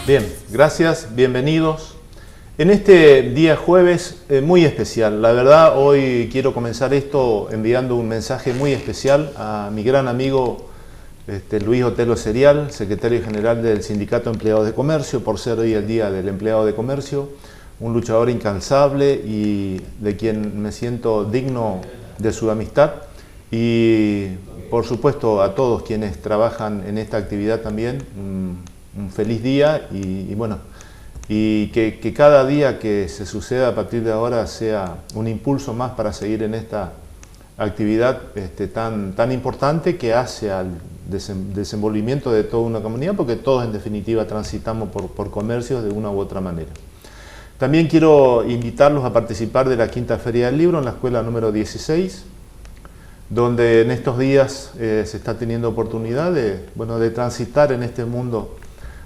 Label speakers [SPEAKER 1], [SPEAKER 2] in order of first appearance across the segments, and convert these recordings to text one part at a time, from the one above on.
[SPEAKER 1] Bien, gracias, bienvenidos. En este día jueves muy especial, la verdad hoy quiero comenzar esto enviando un mensaje muy especial a mi gran amigo Luis Otelo Serial, secretario general del Sindicato de Empleados de Comercio, por ser hoy el Día del Empleado de Comercio, un luchador incansable y de quien me siento digno de su amistad, y por supuesto a todos quienes trabajan en esta actividad también, un feliz día y bueno, y que cada día que se suceda a partir de ahora sea un impulso más para seguir en esta actividad tan importante que hace al desenvolvimiento de toda una comunidad, porque todos en definitiva transitamos por comercios de una u otra manera. También quiero invitarlos a participar de la Quinta Feria del Libro en la escuela número 16, donde en estos días se está teniendo oportunidad de transitar en este mundo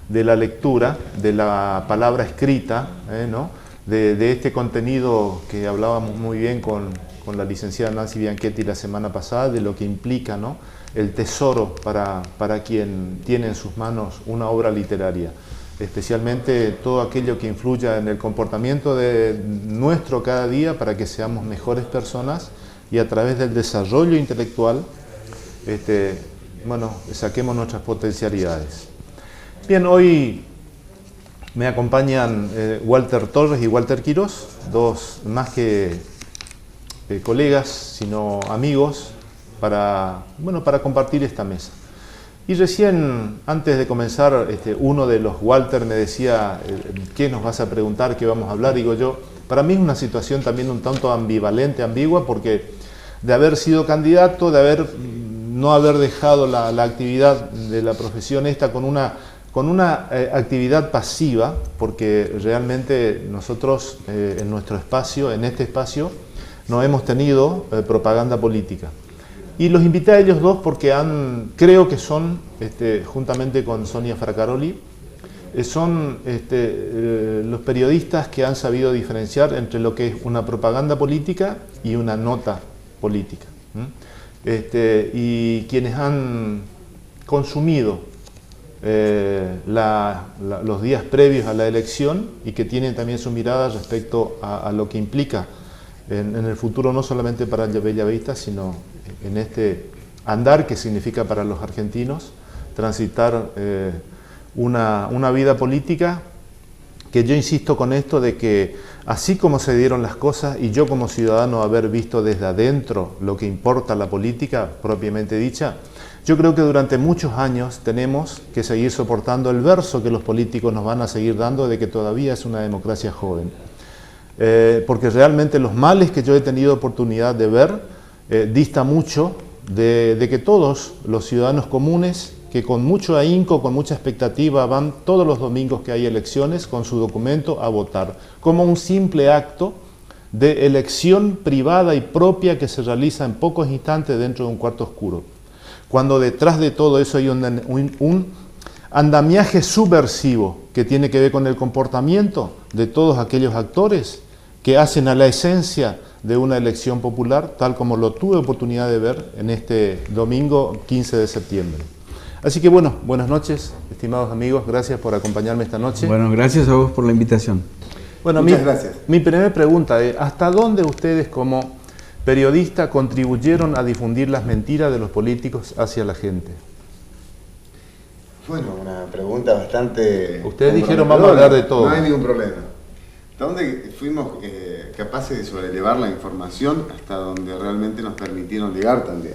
[SPEAKER 1] de la lectura, de la palabra escrita, ¿no? de este contenido que hablábamos muy bien con la licenciada Nancy Bianchetti la semana pasada, de lo que implica, ¿no? el tesoro para quien tiene en sus manos una obra literaria, especialmente todo aquello que influya en el comportamiento de nuestro cada día para que seamos mejores personas y a través del desarrollo intelectual saquemos nuestras potencialidades. Bien, hoy me acompañan Walter Torres y Walter Quirós, dos más que colegas, sino amigos, para compartir esta mesa. Y recién, antes de comenzar, uno de los Walter me decía, ¿qué nos vas a preguntar? ¿Qué vamos a hablar? Digo yo, para mí es una situación también un tanto ambivalente, ambigua, porque de haber sido candidato, no haber dejado la actividad de la profesión esta con una actividad pasiva, porque realmente nosotros en nuestro espacio, en este espacio, no hemos tenido propaganda política. Y los invité a ellos dos porque creo que son, juntamente con Sonia Fracaroli, son los periodistas que han sabido diferenciar entre lo que es una propaganda política y una nota política. Y quienes han consumido los días previos a la elección y que tienen también su mirada respecto a lo que implica en el futuro, no solamente para Bellavista, sino en este andar que significa para los argentinos transitar una vida política, que yo insisto con esto de que así como se dieron las cosas y yo como ciudadano haber visto desde adentro lo que importa la política propiamente dicha, yo creo que durante muchos años tenemos que seguir soportando el verso que los políticos nos van a seguir dando de que todavía es una democracia joven. Porque realmente los males que yo he tenido oportunidad de ver dista mucho de que todos los ciudadanos comunes, que con mucho ahínco, con mucha expectativa, van todos los domingos que hay elecciones con su documento a votar, como un simple acto de elección privada y propia que se realiza en pocos instantes dentro de un cuarto oscuro. Cuando detrás de todo eso hay un andamiaje subversivo que tiene que ver con el comportamiento de todos aquellos actores que hacen a la esencia de una elección popular, tal como lo tuve oportunidad de ver en este domingo 15 de septiembre. Así que bueno, buenas noches, estimados amigos, gracias por acompañarme esta noche.
[SPEAKER 2] Bueno, gracias a vos por la invitación.
[SPEAKER 1] Bueno, muchas gracias. Mi primera pregunta es, ¿hasta dónde ustedes como periodistas contribuyeron a difundir las mentiras de los políticos hacia la gente?
[SPEAKER 3] Bueno, una pregunta bastante...
[SPEAKER 1] Ustedes dijeron vamos a hablar de todo.
[SPEAKER 3] No hay ningún problema. ¿Hasta dónde fuimos capaces de sobrelevar la información hasta donde realmente nos permitieron llegar también?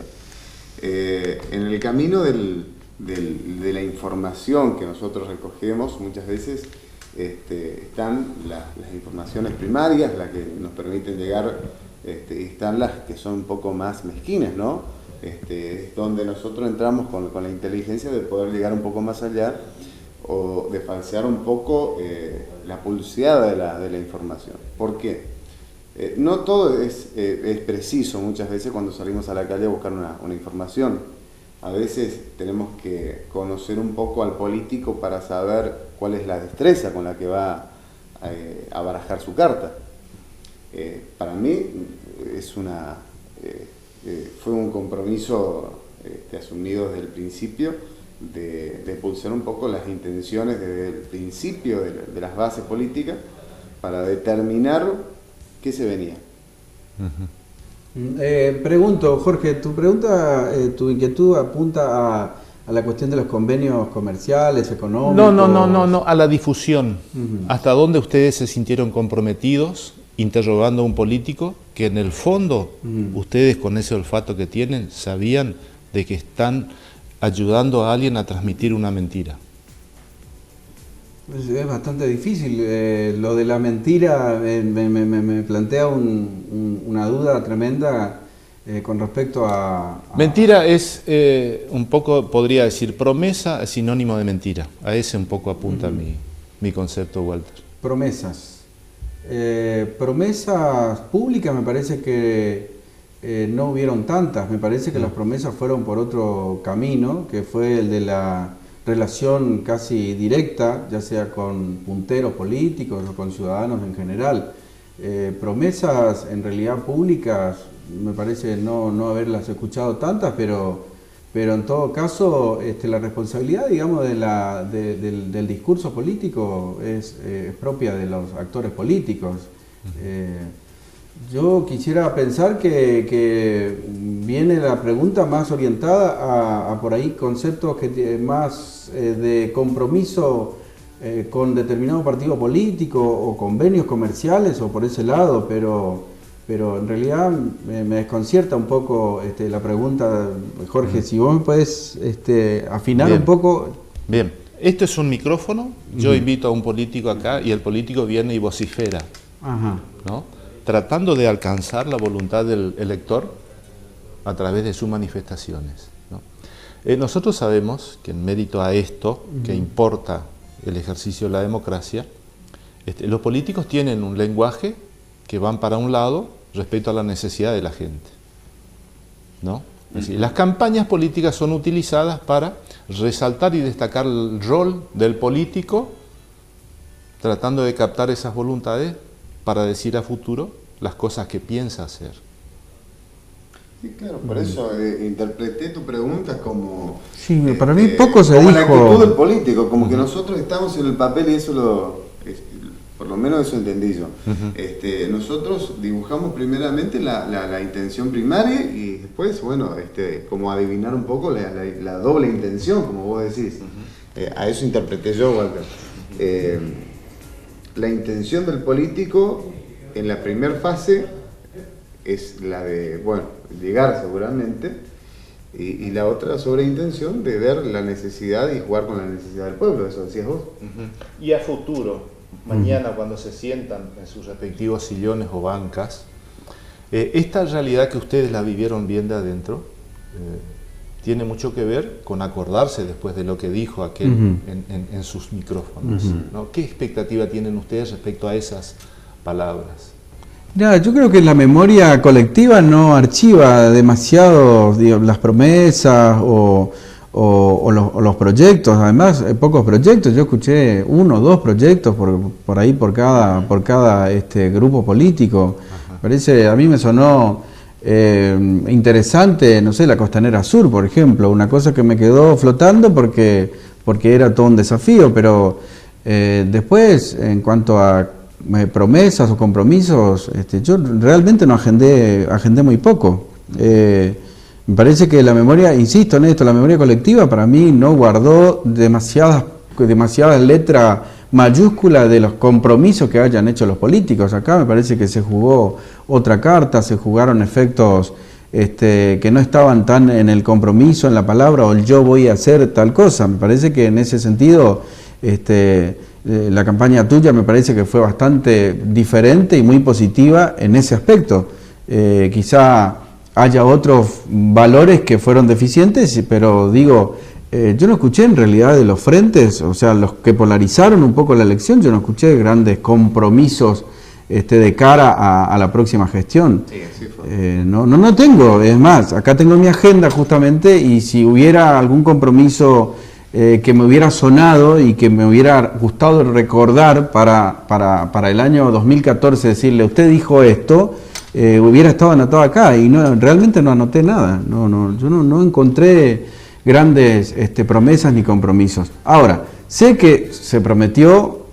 [SPEAKER 3] En el camino de la información que nosotros recogemos, muchas veces están las informaciones primarias, las que nos permiten llegar, y están las que son un poco más mezquinas, ¿no? Es donde nosotros entramos con la inteligencia de poder llegar un poco más allá o de falsear un poco la pulseada de la información. ¿Por qué? No todo es preciso muchas veces cuando salimos a la calle a buscar una información. A veces tenemos que conocer un poco al político para saber cuál es la destreza con la que va a barajar su carta. Para mí fue un compromiso asumido desde el principio de pulsar un poco las intenciones desde el principio de las bases políticas para determinar qué se venía.
[SPEAKER 2] Pregunto, Jorge, tu inquietud apunta a la cuestión de los convenios comerciales, económicos.
[SPEAKER 1] No, a la difusión. ¿Hasta dónde ustedes se sintieron comprometidos interrogando a un político que en el fondo ustedes, con ese olfato que tienen, sabían de que están ayudando a alguien a transmitir una mentira?
[SPEAKER 2] Es bastante difícil. Lo de la mentira me plantea una duda tremenda con respecto a...
[SPEAKER 1] Mentira es un poco, podría decir, promesa es sinónimo de mentira. A ese un poco apunta mi concepto, Walter.
[SPEAKER 2] Promesas. Promesas públicas me parece que no hubieron tantas. Me parece que las promesas fueron por otro camino, que fue el de la relación casi directa, ya sea con punteros políticos o con ciudadanos en general. Promesas en realidad públicas, me parece no haberlas escuchado tantas, pero en todo caso la responsabilidad, digamos, del discurso político es propia de los actores políticos. Yo quisiera pensar que viene la pregunta más orientada a por ahí conceptos más de compromiso con determinado partido político o convenios comerciales o por ese lado, pero en realidad me desconcierta un poco la pregunta, Jorge, si vos me puedes afinar
[SPEAKER 1] Bien.
[SPEAKER 2] un poco.
[SPEAKER 1] Bien, esto es un micrófono, yo invito a un político acá y el político viene y vocifera,
[SPEAKER 2] Ajá.
[SPEAKER 1] ¿no? Tratando de alcanzar la voluntad del elector a través de sus manifestaciones, ¿no? Nosotros sabemos que en mérito a esto, que importa el ejercicio de la democracia, los políticos tienen un lenguaje que van para un lado respecto a la necesidad de la gente, ¿no? Es decir, las campañas políticas son utilizadas para resaltar y destacar el rol del político, tratando de captar esas voluntades para decir a futuro las cosas que piensa hacer.
[SPEAKER 3] Sí, claro, por eso interpreté tu pregunta como...
[SPEAKER 2] Sí, para mí poco se
[SPEAKER 3] como
[SPEAKER 2] dijo...
[SPEAKER 3] la actitud del político, como que nosotros estamos en el papel y eso por lo menos eso entendí yo. Nosotros dibujamos primeramente la intención primaria y después, bueno, como adivinar un poco la doble intención, como vos decís. A eso interpreté yo, Walter. La intención del político en la primera fase es la de, bueno, llegar seguramente, y la otra sobreintención de ver la necesidad y jugar con la necesidad del pueblo, eso decías vos.
[SPEAKER 1] Y a futuro, mañana cuando se sientan en sus respectivos sillones o bancas, esta realidad que ustedes la vivieron bien de adentro, tiene mucho que ver con acordarse después de lo que dijo aquel en sus micrófonos, ¿no? ¿Qué expectativa tienen ustedes respecto a esas palabras?
[SPEAKER 2] Ya, yo creo que la memoria colectiva no archiva demasiado, digamos, las promesas o los proyectos. Además, pocos proyectos. Yo escuché 1 o 2 proyectos por ahí por cada grupo político. A mí me sonó interesante, no sé, la Costanera Sur, por ejemplo, una cosa que me quedó flotando porque era todo un desafío, pero después, en cuanto a promesas o compromisos, yo realmente no agendé muy poco. Me parece que la memoria, insisto en esto, la memoria colectiva para mí no guardó demasiadas letras mayúsculas de los compromisos que hayan hecho los políticos. Acá me parece que se jugó otra carta, se jugaron efectos que no estaban tan en el compromiso, en la palabra, o el yo voy a hacer tal cosa. Me parece que en ese sentido la campaña tuya me parece que fue bastante diferente y muy positiva en ese aspecto. Quizá haya otros valores que fueron deficientes, pero digo, yo no escuché en realidad de los frentes, o sea, los que polarizaron un poco la elección, yo no escuché grandes compromisos de cara a la próxima gestión.
[SPEAKER 3] Sí, así fue.
[SPEAKER 2] No tengo, es más, acá tengo mi agenda justamente, y si hubiera algún compromiso que me hubiera sonado y que me hubiera gustado recordar para el año 2014, decirle, usted dijo esto, hubiera estado anotado acá, y realmente no anoté nada. Yo no encontré grandes promesas ni compromisos. Ahora, sé que se prometió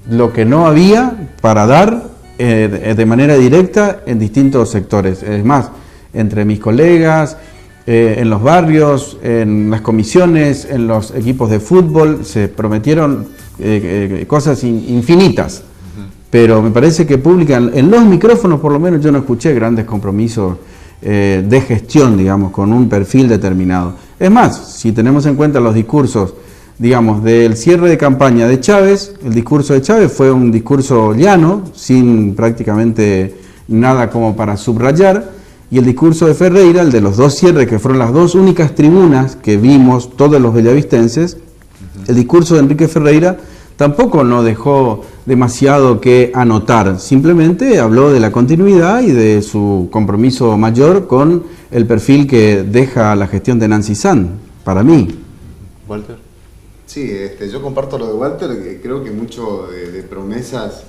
[SPEAKER 2] lo que no había para dar de manera directa en distintos sectores. Es más, entre mis colegas, en los barrios, en las comisiones, en los equipos de fútbol, se prometieron cosas infinitas. Pero me parece que pública, en los micrófonos por lo menos yo no escuché grandes compromisos de gestión, digamos, con un perfil determinado. Es más, si tenemos en cuenta los discursos, digamos, del cierre de campaña de Chávez, el discurso de Chávez fue un discurso llano, sin prácticamente nada como para subrayar, y el discurso de Ferreira, el de los dos cierres, que fueron las dos únicas tribunas que vimos todos los bellavistenses, el discurso de Enrique Ferreira tampoco no dejó demasiado que anotar, simplemente habló de la continuidad y de su compromiso mayor con el perfil que deja la gestión de Nancy Sanz, para mí.
[SPEAKER 1] Walter.
[SPEAKER 3] Sí, yo comparto lo de Walter, creo que mucho de promesas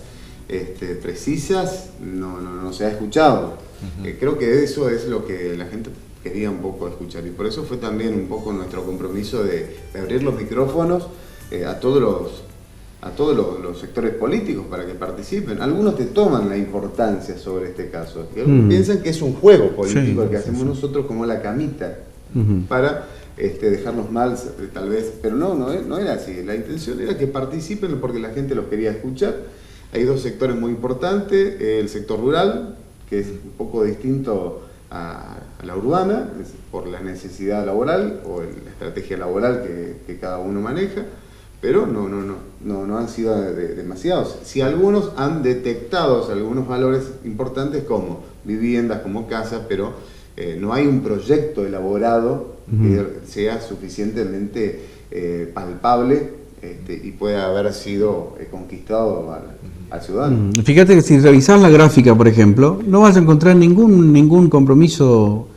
[SPEAKER 3] precisas no se ha escuchado. Creo que eso es lo que la gente quería un poco escuchar y por eso fue también un poco nuestro compromiso de abrir los micrófonos a todos los sectores políticos para que participen. Algunos te toman la importancia sobre este caso y algunos piensan que es un juego político el que hacemos nosotros como la camita para dejarnos mal tal vez, pero no era así. La intención era que participen porque la gente los quería escuchar. Hay dos sectores muy importantes, el sector rural, que es un poco distinto a la urbana, por la necesidad laboral o la estrategia laboral que cada uno maneja, pero no han sido demasiados. Si algunos han detectado algunos valores importantes como viviendas, como casas, pero no hay un proyecto elaborado que sea suficientemente palpable y pueda haber sido conquistado al ciudadano.
[SPEAKER 2] Fíjate que si revisás la gráfica, por ejemplo, no vas a encontrar ningún compromiso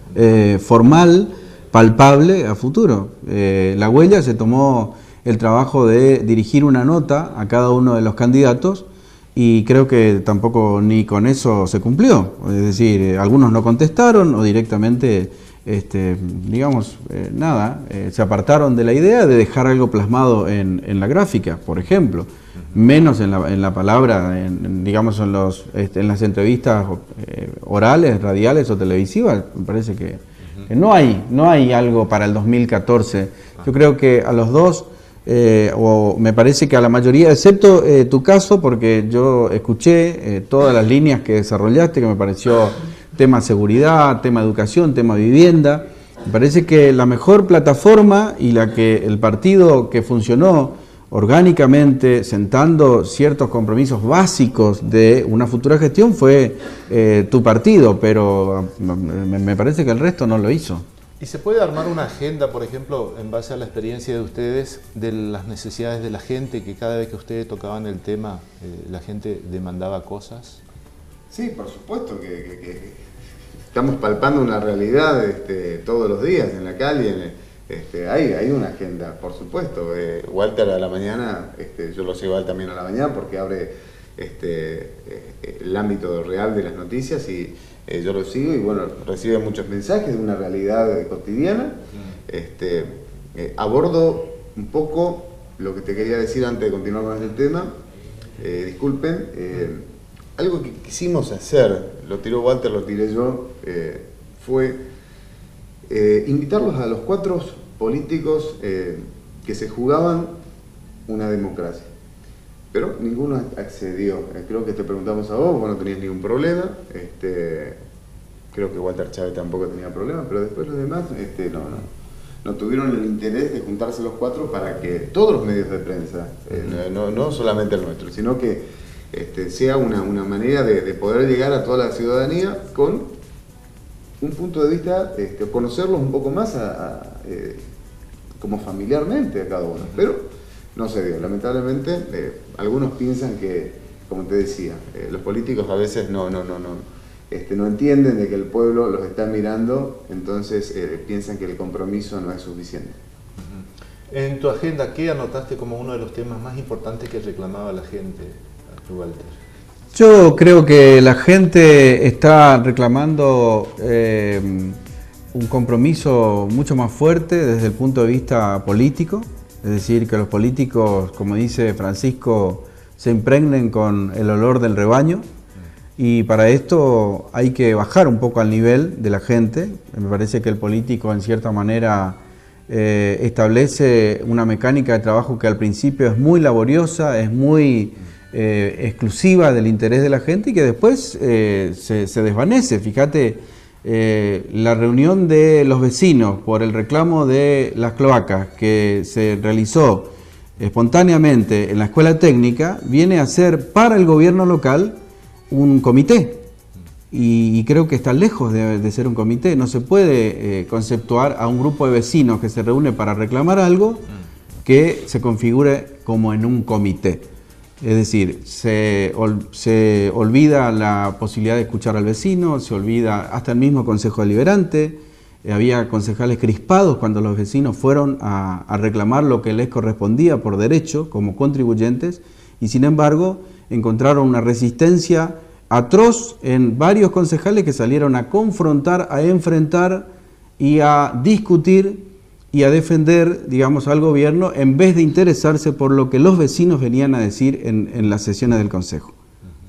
[SPEAKER 2] formal, palpable a futuro. La Huella se tomó el trabajo de dirigir una nota a cada uno de los candidatos y creo que tampoco ni con eso se cumplió. Es decir, algunos no contestaron o directamente, se apartaron de la idea de dejar algo plasmado en la gráfica, por ejemplo. Menos en la palabra, en las entrevistas orales, radiales o televisivas. Me parece que no hay algo para el 2014. Yo creo que a los dos, o me parece que a la mayoría, excepto tu caso, porque yo escuché todas las líneas que desarrollaste, que me pareció tema seguridad, tema educación, tema vivienda. Me parece que la mejor plataforma y el partido que funcionó orgánicamente, sentando ciertos compromisos básicos de una futura gestión fue tu partido, pero me parece que el resto no lo hizo.
[SPEAKER 1] ¿Y se puede armar una agenda, por ejemplo, en base a la experiencia de ustedes, de las necesidades de la gente, que cada vez que ustedes tocaban el tema, la gente demandaba cosas?
[SPEAKER 3] Sí, por supuesto que estamos palpando una realidad todos los días en la calle. Hay una agenda, por supuesto. Walter a la mañana, yo lo sigo a él también a la mañana porque abre el ámbito real de las noticias y yo lo sigo y bueno, recibe muchos mensajes de una realidad cotidiana. Abordo un poco lo que te quería decir antes de continuar con el tema. Disculpen, algo que quisimos hacer, lo tiró Walter, lo tiré yo, fue invitarlos a los 4 políticos que se jugaban una democracia. Pero ninguno accedió. Creo que te preguntamos a vos no tenías ningún problema. Creo que Walter Chávez tampoco tenía problema, pero después los demás no tuvieron el interés de juntarse los 4 para que todos los medios de prensa, no solamente el nuestro, sino que sea una manera de poder llegar a toda la ciudadanía con un punto de vista, conocerlos un poco más como familiarmente a cada uno, pero no se dio. Lamentablemente, algunos piensan que, como te decía, los políticos a veces no entienden de que el pueblo los está mirando, entonces piensan que el compromiso no es suficiente.
[SPEAKER 1] En tu agenda, ¿qué anotaste como uno de los temas más importantes que reclamaba la gente, Walter? Yo
[SPEAKER 2] creo que la gente está reclamando un compromiso mucho más fuerte desde el punto de vista político, es decir, que los políticos, como dice Francisco, se impregnen con el olor del rebaño, y para esto hay que bajar un poco al nivel de la gente. Me parece que el político en cierta manera establece una mecánica de trabajo que al principio es muy laboriosa, es muy exclusiva del interés de la gente y que después se desvanece. Fíjate, la reunión de los vecinos por el reclamo de las cloacas que se realizó espontáneamente en la escuela técnica viene a ser para el gobierno local un comité, y creo que está lejos de ser un comité. No se puede conceptuar a un grupo de vecinos que se reúne para reclamar algo que se configure como en un comité. Es decir, se olvida la posibilidad de escuchar al vecino, se olvida hasta el mismo Consejo Deliberante. Había concejales crispados cuando los vecinos fueron a reclamar lo que les correspondía por derecho como contribuyentes, y sin embargo encontraron una resistencia atroz en varios concejales que salieron a confrontar, a enfrentar y a discutir y a defender, digamos, al gobierno, en vez de interesarse por lo que los vecinos venían a decir en las sesiones del Consejo.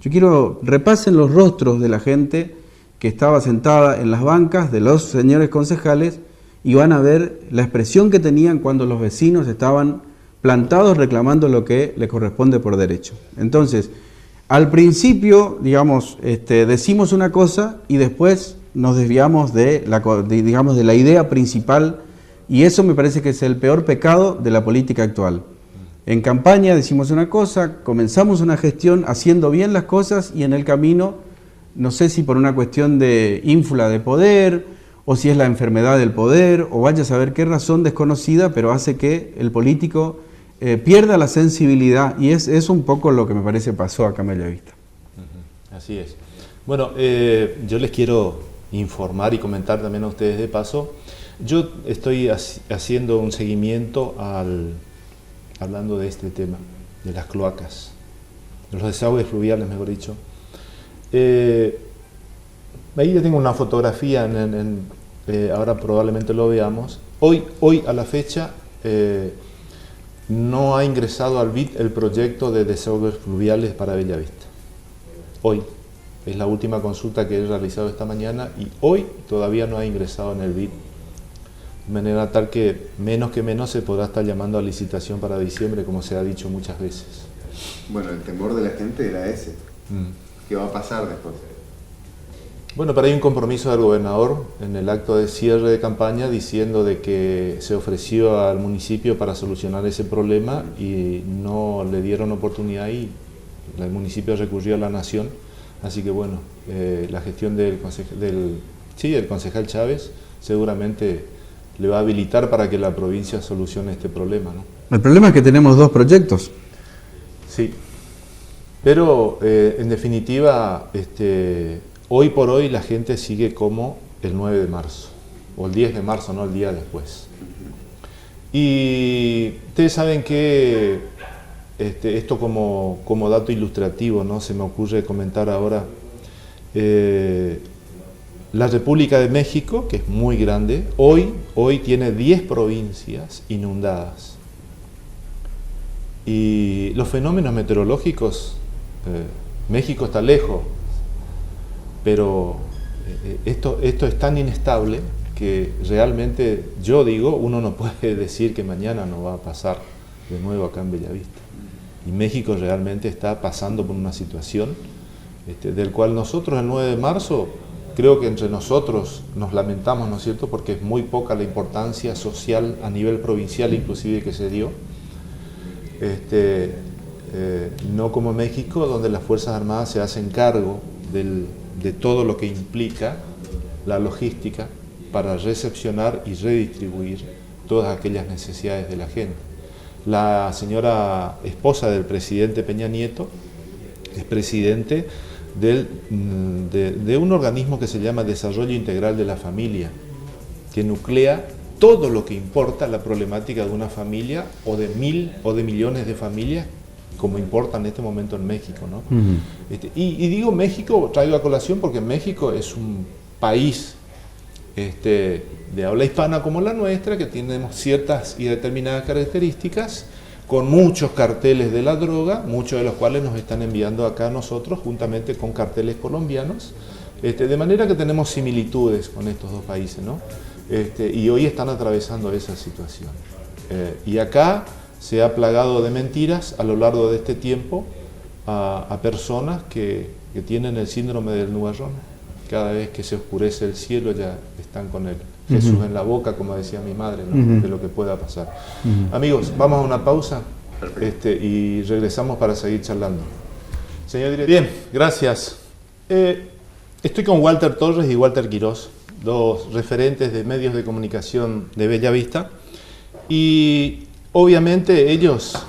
[SPEAKER 2] Yo quiero repasen los rostros de la gente que estaba sentada en las bancas de los señores concejales y van a ver la expresión que tenían cuando los vecinos estaban plantados reclamando lo que les corresponde por derecho. Entonces, al principio, digamos, decimos una cosa y después nos desviamos de la idea principal, y eso me parece que es el peor pecado de la política actual. En campaña decimos una cosa, comenzamos una gestión haciendo bien las cosas y en el camino, no sé si por una cuestión de ínfula de poder o si es la enfermedad del poder o vaya a saber qué razón desconocida, pero hace que el político pierda la sensibilidad, y es un poco lo que me parece pasó acá en Bellavista.
[SPEAKER 1] Así es. Bueno, yo les quiero informar y comentar también a ustedes de paso. Yo estoy haciendo un seguimiento hablando de este tema, de las cloacas, de los desagües fluviales, mejor dicho. Ahí ya tengo una fotografía, ahora probablemente lo veamos. Hoy a la fecha no ha ingresado al BID el proyecto de desagües fluviales para Bellavista. Hoy es la última consulta que he realizado esta mañana y hoy todavía no ha ingresado en el BID. De manera tal que menos se podrá estar llamando a licitación para diciembre, como se ha dicho muchas veces.
[SPEAKER 3] Bueno, el temor de la gente era ese. ¿Qué va a pasar después?
[SPEAKER 1] Bueno, pero hay un compromiso del gobernador en el acto de cierre de campaña diciendo de que se ofreció al municipio para solucionar ese problema y no le dieron oportunidad y el municipio recurrió a la nación. Así que bueno, la gestión del concejal Chávez seguramente le va a habilitar para que la provincia solucione este problema, ¿no?
[SPEAKER 2] El problema es que tenemos dos proyectos.
[SPEAKER 1] Sí, pero en definitiva, hoy por hoy la gente sigue como el 9 de marzo, o el 10 de marzo, no el día después. Y ustedes saben que esto como dato ilustrativo, ¿no? Se me ocurre comentar ahora, la República de México, que es muy grande, hoy tiene 10 provincias inundadas. Y los fenómenos meteorológicos, México está lejos, pero esto es tan inestable que realmente yo digo, uno no puede decir que mañana no va a pasar de nuevo acá en Bellavista. Y México realmente está pasando por una situación del cual nosotros el 9 de marzo, creo que entre nosotros nos lamentamos, ¿no es cierto?, porque es muy poca la importancia social a nivel provincial inclusive que se dio. No como México, donde las Fuerzas Armadas se hacen cargo de todo lo que implica la logística para recepcionar y redistribuir todas aquellas necesidades de la gente. La señora esposa del presidente Peña Nieto es presidente de un organismo que se llama Desarrollo Integral de la Familia, que nuclea todo lo que importa la problemática de una familia o de millones de familias, como importa en este momento en México, ¿no? Y digo México, traigo a colación porque México es un país de habla hispana como la nuestra, que tenemos ciertas y determinadas características, con muchos carteles de la droga, muchos de los cuales nos están enviando acá a nosotros, juntamente con carteles colombianos, de manera que tenemos similitudes con estos dos países, ¿no? Y hoy están atravesando esa situación. Y acá se ha plagado de mentiras a lo largo de este tiempo a personas que tienen el síndrome del nubarrón. Cada vez que se oscurece el cielo ya están con el Jesús en la boca, como decía mi madre, ¿no? De lo que pueda pasar. Amigos, vamos a una pausa y regresamos para seguir charlando. Señor director. Bien, gracias. Estoy con Walter Torres y Walter Quirós, dos referentes de medios de comunicación de Bella Vista, y obviamente ellos,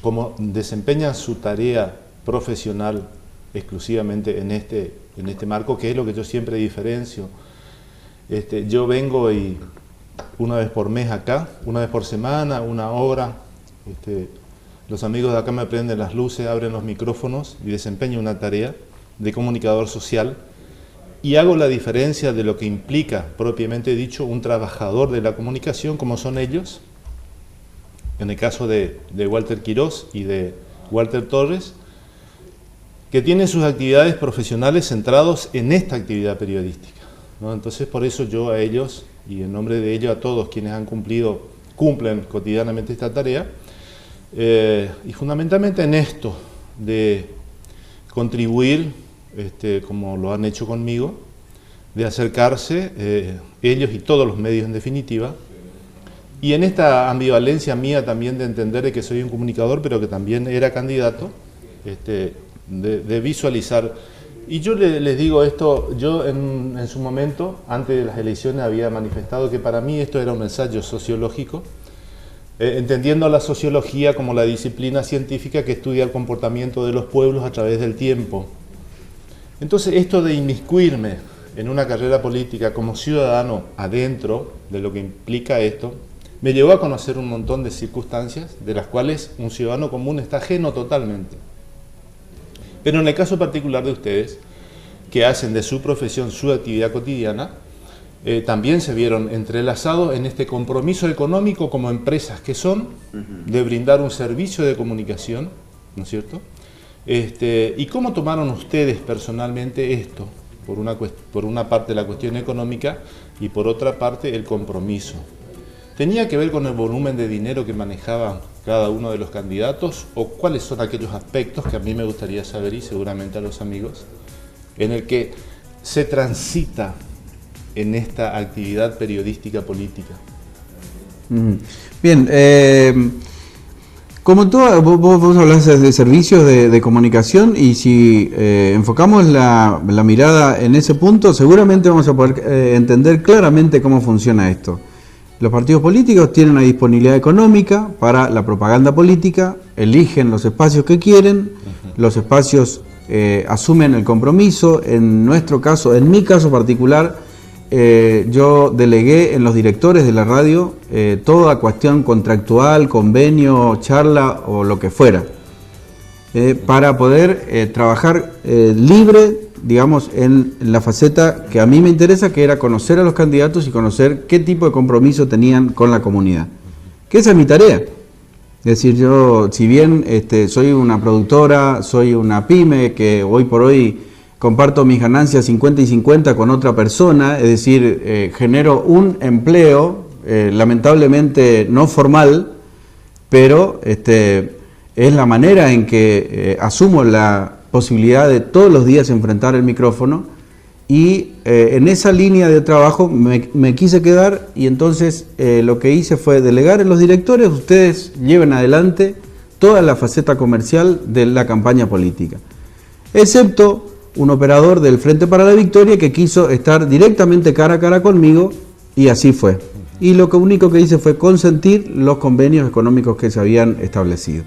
[SPEAKER 1] como desempeñan su tarea profesional exclusivamente en este marco, que es lo que yo siempre diferencio. Yo vengo y una vez por mes acá, una vez por semana, una hora, los amigos de acá me prenden las luces, abren los micrófonos y desempeño una tarea de comunicador social, y hago la diferencia de lo que implica, propiamente dicho, un trabajador de la comunicación, como son ellos, en el caso de Walter Quirós y de Walter Torres, que tienen sus actividades profesionales centrados en esta actividad periodística, ¿no? Entonces, por eso yo a ellos, y en nombre de ellos a todos quienes cumplen cotidianamente esta tarea, y fundamentalmente en esto de contribuir, como lo han hecho conmigo, de acercarse, ellos y todos los medios en definitiva, y en esta ambivalencia mía también de entender de que soy un comunicador, pero que también era candidato, de visualizar. Y yo les digo esto, yo en su momento, antes de las elecciones, había manifestado que para mí esto era un ensayo sociológico, entendiendo la sociología como la disciplina científica que estudia el comportamiento de los pueblos a través del tiempo. Entonces, esto de inmiscuirme en una carrera política como ciudadano adentro de lo que implica esto, me llevó a conocer un montón de circunstancias de las cuales un ciudadano común está ajeno totalmente. Pero en el caso particular de ustedes, que hacen de su profesión su actividad cotidiana, también se vieron entrelazados en este compromiso económico como empresas que son, de brindar un servicio de comunicación, ¿no es cierto? ¿Y cómo tomaron ustedes personalmente esto? Por una parte la cuestión económica y por otra parte el compromiso. ¿Tenía que ver con el volumen de dinero que manejaban cada uno de los candidatos, o cuáles son aquellos aspectos que a mí me gustaría saber, y seguramente a los amigos, en el que se transita en esta actividad periodística política?
[SPEAKER 2] Bien, como vos hablas de servicios de comunicación, y si enfocamos la mirada en ese punto, seguramente vamos a poder entender claramente cómo funciona esto. Los partidos políticos tienen una disponibilidad económica para la propaganda política, eligen los espacios que quieren, los espacios asumen el compromiso. En nuestro caso, en mi caso particular, yo delegué en los directores de la radio toda cuestión contractual, convenio, charla o lo que fuera, para poder trabajar libre, digamos, en la faceta que a mí me interesa, que era conocer a los candidatos y conocer qué tipo de compromiso tenían con la comunidad. Que esa es mi tarea. Es decir, yo, si bien soy una productora, soy una pyme, que hoy por hoy comparto mis ganancias 50 y 50 con otra persona, es decir, genero un empleo, lamentablemente no formal, pero es la manera en que asumo la posibilidad de todos los días enfrentar el micrófono, y en esa línea de trabajo me quise quedar, y entonces lo que hice fue delegar en los directores: ustedes lleven adelante toda la faceta comercial de la campaña política, excepto un operador del Frente para la Victoria que quiso estar directamente cara a cara conmigo, y así fue. Y lo único que hice fue consentir los convenios económicos que se habían establecido.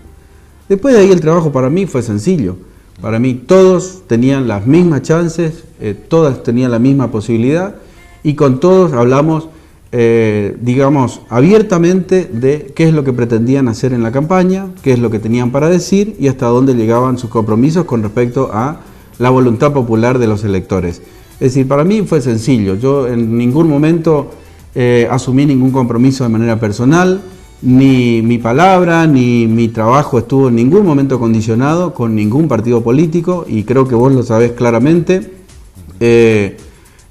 [SPEAKER 2] Después de ahí el trabajo para mí fue sencillo. Para mí todos tenían las mismas chances, todas tenían la misma posibilidad, y con todos hablamos, digamos, abiertamente de qué es lo que pretendían hacer en la campaña, qué es lo que tenían para decir y hasta dónde llegaban sus compromisos con respecto a la voluntad popular de los electores. Es decir, para mí fue sencillo. Yo en ningún momento asumí ningún compromiso de manera personal, ni mi palabra, ni mi trabajo estuvo en ningún momento condicionado con ningún partido político, y creo que vos lo sabés claramente.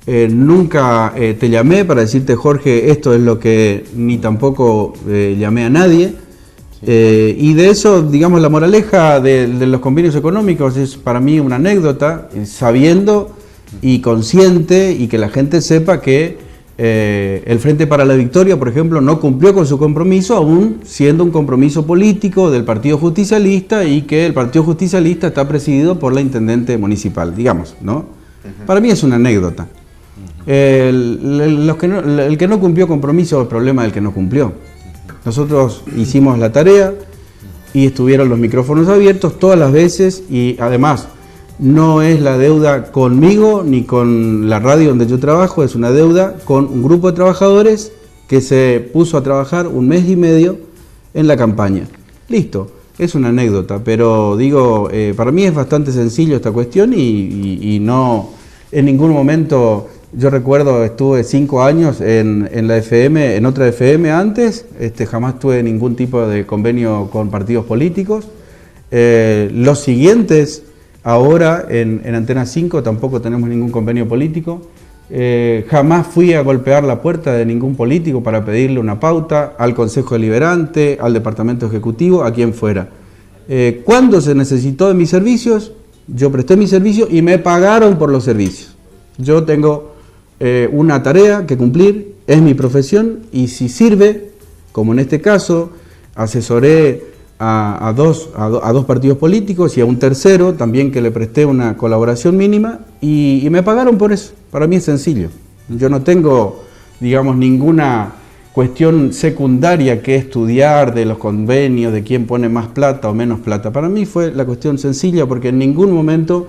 [SPEAKER 2] Nunca te llamé para decirte, Jorge, esto es lo que, ni tampoco llamé a nadie. Y de eso, digamos, la moraleja de los convenios económicos es para mí una anécdota, sabiendo y consciente, y que la gente sepa que el Frente para la Victoria, por ejemplo, no cumplió con su compromiso, aún siendo un compromiso político del Partido Justicialista, y que el Partido Justicialista está presidido por la intendente municipal, digamos, ¿no? Para mí es una anécdota. El que no cumplió compromiso es el problema del que no cumplió. Nosotros hicimos la tarea y estuvieron los micrófonos abiertos todas las veces, y además no es la deuda conmigo ni con la radio donde yo trabajo, es una deuda con un grupo de trabajadores que se puso a trabajar 1 mes y medio en la campaña. Listo, es una anécdota, pero digo, para mí es bastante sencillo esta cuestión, y no, en ningún momento, yo recuerdo, estuve 5 años en la FM, en otra FM antes, jamás tuve ningún tipo de convenio con partidos políticos. Los siguientes, ahora en Antena 5 tampoco tenemos ningún convenio político. Jamás fui a golpear la puerta de ningún político para pedirle una pauta al Consejo Deliberante, al Departamento Ejecutivo, a quien fuera. Cuando se necesitó de mis servicios, yo presté mis servicios y me pagaron por los servicios. Yo tengo una tarea que cumplir, es mi profesión, y si sirve, como en este caso, asesoré a dos partidos políticos y a un tercero también, que le presté una colaboración mínima, y me pagaron por eso. Para mí es sencillo. Yo no tengo, digamos, ninguna cuestión secundaria que estudiar de los convenios, de quién pone más plata o menos plata. Para mí fue la cuestión sencilla, porque en ningún momento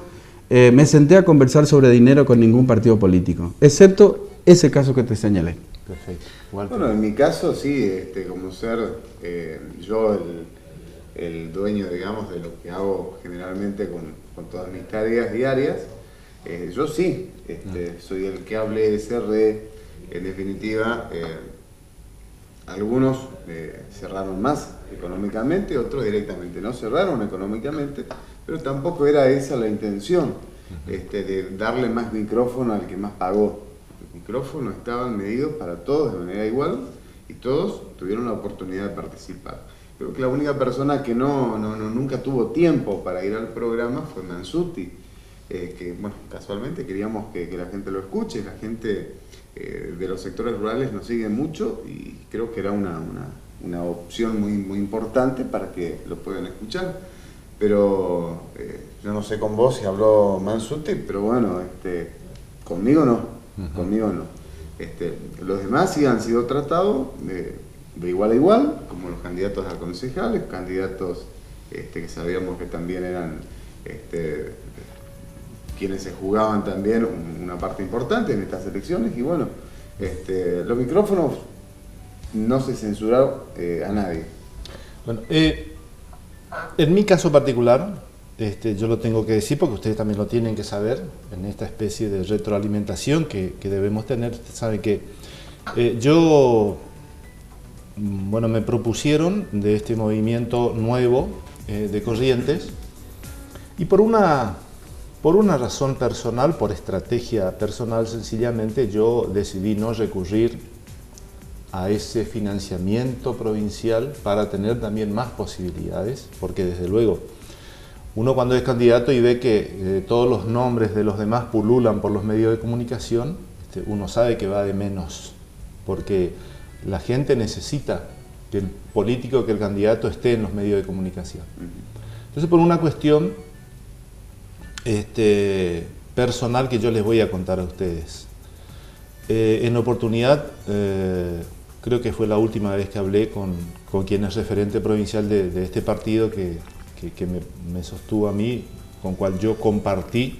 [SPEAKER 2] me senté a conversar sobre dinero con ningún partido político, excepto ese caso que te señalé.
[SPEAKER 1] Perfecto.
[SPEAKER 3] Bueno, en mi caso sí, como ser yo el dueño, digamos, de lo que hago generalmente con todas mis tareas diarias, yo sí, soy el que hable, cerré, en definitiva, algunos cerraron más económicamente, otros directamente no cerraron económicamente, pero tampoco era esa la intención, de darle más micrófono al que más pagó. Los micrófonos estaban medidos para todos de manera igual, y todos tuvieron la oportunidad de participar. Creo que la única persona que nunca tuvo tiempo para ir al programa fue Mansuti, que bueno, casualmente queríamos que la gente lo escuche. La gente de los sectores rurales nos sigue mucho, y creo que era una opción muy importante para que lo puedan escuchar. Pero yo no sé con vos si habló Mansuti, pero bueno, conmigo no, conmigo no. Los demás sí han sido tratados de igual a igual, como los candidatos a concejales, candidatos que sabíamos que también eran quienes se jugaban también una parte importante en estas elecciones. Y bueno, los micrófonos no se censuraron a nadie.
[SPEAKER 1] Bueno, en mi caso particular, yo lo tengo que decir porque ustedes también lo tienen que saber, en esta especie de retroalimentación que debemos tener. Ustedes saben que bueno, me propusieron de este movimiento nuevo de Corrientes, y por una razón personal, por estrategia personal sencillamente, yo decidí no recurrir a ese financiamiento provincial para tener también más posibilidades, porque desde luego uno cuando es candidato y ve que todos los nombres de los demás pululan por los medios de comunicación, uno sabe que va de menos, porque la gente necesita que el político, que el candidato esté en los medios de comunicación. Entonces, por una cuestión personal que yo les voy a contar a ustedes, en oportunidad, creo que fue la última vez que hablé con quien es referente provincial de este partido que me sostuvo a mí, con cual yo compartí.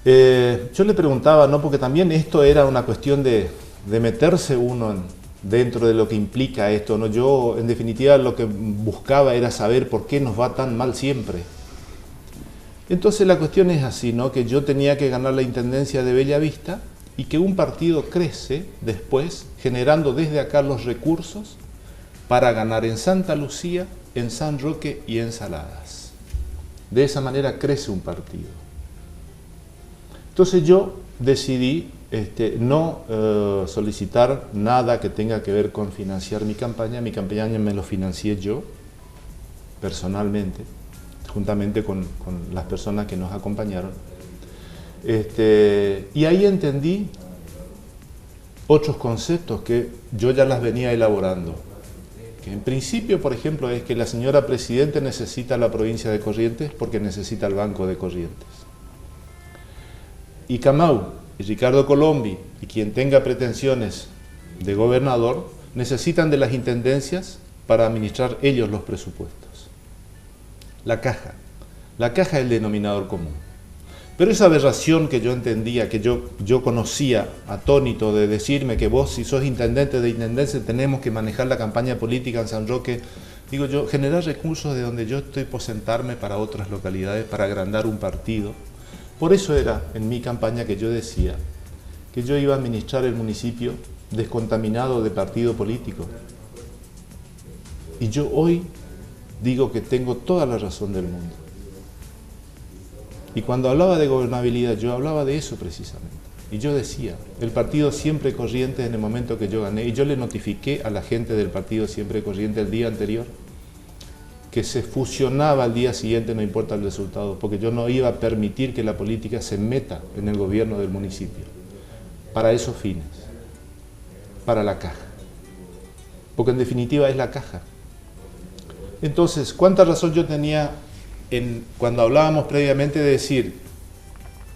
[SPEAKER 1] Yo le preguntaba, ¿no? Porque también esto era una cuestión de meterse uno dentro de lo que implica esto, ¿no? Yo, en definitiva, lo que buscaba era saber por qué nos va tan mal siempre. Entonces la cuestión es así, ¿no? Que yo tenía que ganar la intendencia de Bellavista y que un partido crece después generando desde acá los recursos para ganar en Santa Lucía, en San Roque y en Saladas. De esa manera crece un partido. Entonces yo decidí no solicitar nada que tenga que ver con financiar mi campaña me lo financié yo, personalmente, juntamente con las personas que nos acompañaron. Y ahí entendí otros conceptos que yo ya las venía elaborando. Que en principio, por ejemplo, es que la señora Presidente necesita la provincia de Corrientes porque necesita el Banco de Corrientes. Y Camau y Ricardo Colombi y quien tenga pretensiones de gobernador necesitan de las intendencias para administrar ellos los presupuestos. La caja es el denominador común. Pero esa aberración que yo entendía, que yo conocía, atónito de decirme que vos, si sos intendente de intendencia, tenemos que manejar la campaña política en San Roque, digo yo, generar recursos de donde yo estoy por sentarme para otras localidades, para agrandar un partido. Por eso era en mi campaña que yo decía que yo iba a administrar el municipio descontaminado de partido político. Y yo hoy digo que tengo toda la razón del mundo. Y cuando hablaba de gobernabilidad, yo hablaba de eso precisamente. Y yo decía, el partido Siempre Corrientes en el momento que yo gané, y yo le notifiqué a la gente del partido Siempre Corrientes el día anterior, que se fusionaba al día siguiente, no importa el resultado, porque yo no iba a permitir que la política se meta en el gobierno del municipio, para esos fines, para la caja. Porque en definitiva es la caja. Entonces, ¿cuánta razón yo tenía cuando hablábamos previamente de decir,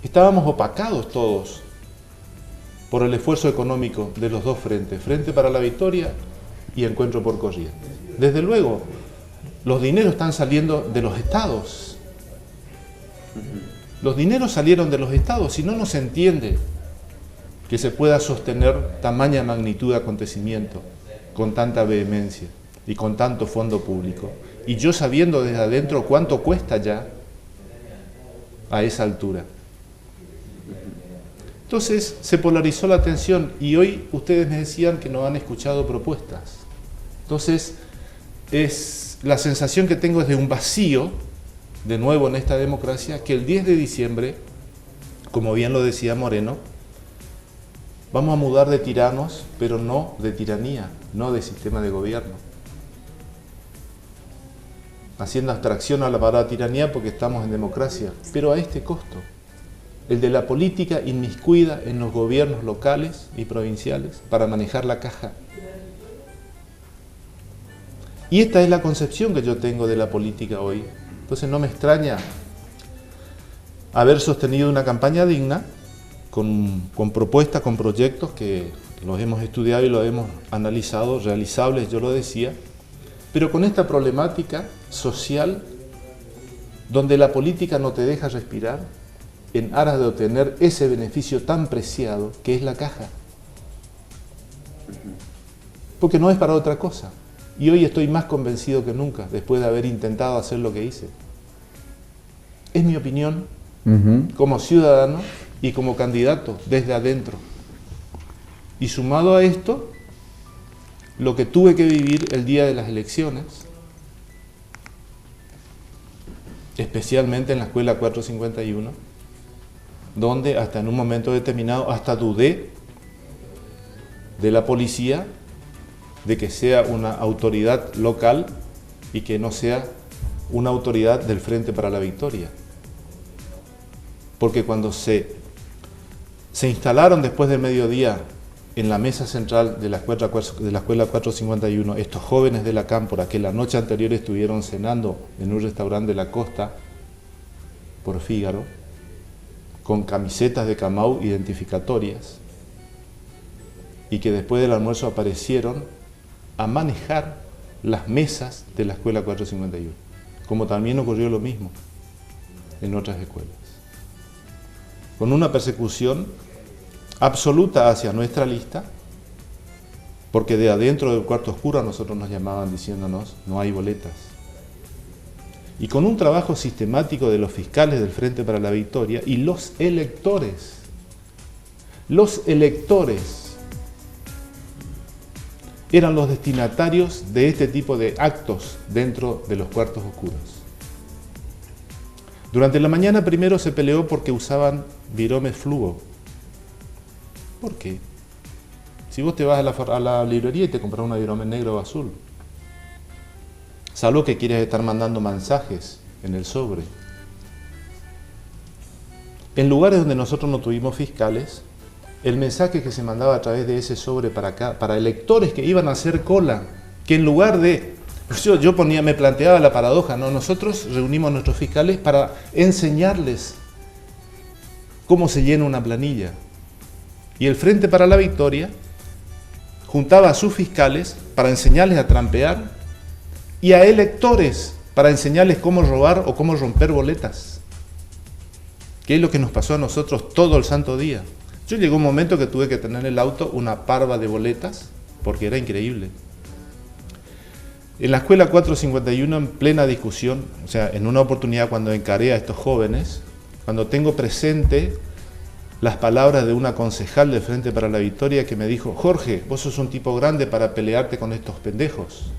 [SPEAKER 1] estábamos opacados todos por el esfuerzo económico de los dos frentes, Frente para la Victoria y Encuentro por Corrientes? Desde luego, los dineros están saliendo de los estados. Los dineros salieron de los estados, si no, no se entiende que se pueda sostener tamaña magnitud de acontecimiento con tanta vehemencia y con tanto fondo público. Y yo sabiendo desde adentro cuánto cuesta ya a esa altura. Entonces se polarizó la atención y hoy ustedes me decían que no han escuchado propuestas. Entonces la sensación que tengo es de un vacío, de nuevo en esta democracia, que el 10 de diciembre, como bien lo decía Moreno, vamos a mudar de tiranos, pero no de tiranía, no de sistema de gobierno. Haciendo abstracción a la palabra tiranía porque estamos en democracia, pero a este costo, el de la política inmiscuida en los gobiernos locales y provinciales para manejar la caja. Y esta es la concepción que yo tengo de la política hoy. Entonces no me extraña haber sostenido una campaña digna, con propuestas, con proyectos que los hemos estudiado y los hemos analizado, realizables, yo lo decía, pero con esta problemática social donde la política no te deja respirar en aras de obtener ese beneficio tan preciado que es la caja. Porque no es para otra cosa. Y hoy estoy más convencido que nunca, después de haber intentado hacer lo que hice. Es mi opinión, como ciudadano y como candidato desde adentro. Y sumado a esto, lo que tuve que vivir el día de las elecciones, especialmente en la escuela 451, donde hasta en un momento determinado hasta dudé de la policía, de que sea una autoridad local y que no sea una autoridad del Frente para la Victoria. Porque cuando se instalaron después del mediodía en la mesa central de la escuela 451, estos jóvenes de la Cámpora que la noche anterior estuvieron cenando en un restaurante de la costa por Fígaro, con camisetas de Camau identificatorias, y que después del almuerzo aparecieron a manejar las mesas de la escuela 451, como también ocurrió lo mismo en otras escuelas, con una persecución absoluta hacia nuestra lista, porque de adentro del cuarto oscuro a nosotros nos llamaban diciéndonos no hay boletas. y con un trabajo sistemático de los fiscales del Frente para la Victoria y los electores. Los electores eran los destinatarios de este tipo de actos dentro de los cuartos oscuros. Durante la mañana primero se peleó porque usaban viromes fluo. ¿Por qué? Si vos te vas a la librería y te compras una virome negro o azul, salvo que quieres estar mandando mensajes en el sobre. En lugares donde nosotros no tuvimos fiscales, el mensaje que se mandaba a través de ese sobre para acá, para electores que iban a hacer cola, que en lugar de... me planteaba la paradoja, ¿no? Nosotros reunimos a nuestros fiscales para enseñarles cómo se llena una planilla. Y el Frente para la Victoria juntaba a sus fiscales para enseñarles a trampear y a electores para enseñarles cómo robar o cómo romper boletas. ¿Qué es lo que nos pasó a nosotros todo el santo día? Yo llegó un momento que tuve que tener en el auto una parva de boletas porque era increíble. En la escuela 451, en plena discusión, o sea, en una oportunidad cuando encaré a estos jóvenes, cuando tengo presente las palabras de una concejal del Frente para la Victoria que me dijo: Jorge, vos sos un tipo grande para pelearte con estos pendejos.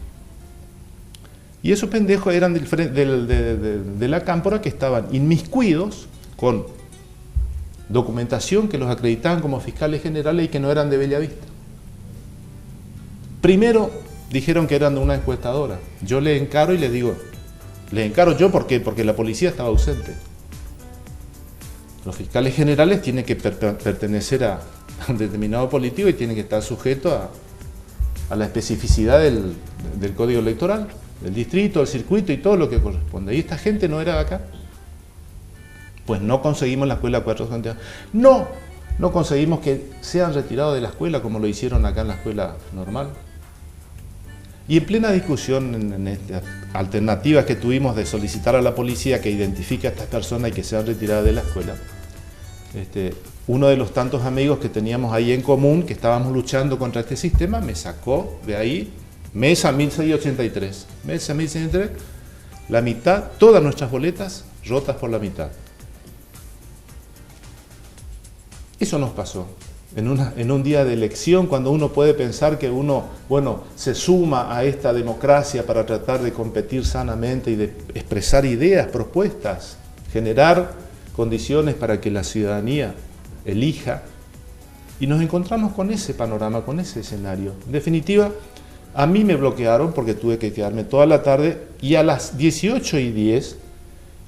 [SPEAKER 1] Y esos pendejos eran de la cámpora que estaban inmiscuidos con documentación que los acreditaban como fiscales generales y que no eran de Bellavista. Primero dijeron que eran de una encuestadora. Yo le encaro y le digo, le encaro yo porque la policía estaba ausente. Los fiscales generales tienen que pertenecer a un determinado político y tienen que estar sujetos a la especificidad del código electoral, del distrito, del circuito y todo lo que corresponde. Y esta gente no era de acá. Pues no conseguimos la escuela 451. No conseguimos que sean retirados de la escuela como lo hicieron acá en la escuela normal. Y en plena discusión en estas alternativas que tuvimos de solicitar a la policía que identifique a estas personas y que sean retiradas de la escuela, uno de los tantos amigos que teníamos ahí en común, que estábamos luchando contra este sistema, me sacó de ahí, mesa 1683, mesa 1683, la mitad, todas nuestras boletas rotas por la mitad. Eso nos pasó. En un día de elección, cuando uno puede pensar que uno, se suma a esta democracia para tratar de competir sanamente y de expresar ideas, propuestas, generar condiciones para que la ciudadanía elija, y nos encontramos con ese panorama, con ese escenario. En definitiva, a mí me bloquearon porque tuve que quedarme toda la tarde y a las 18:10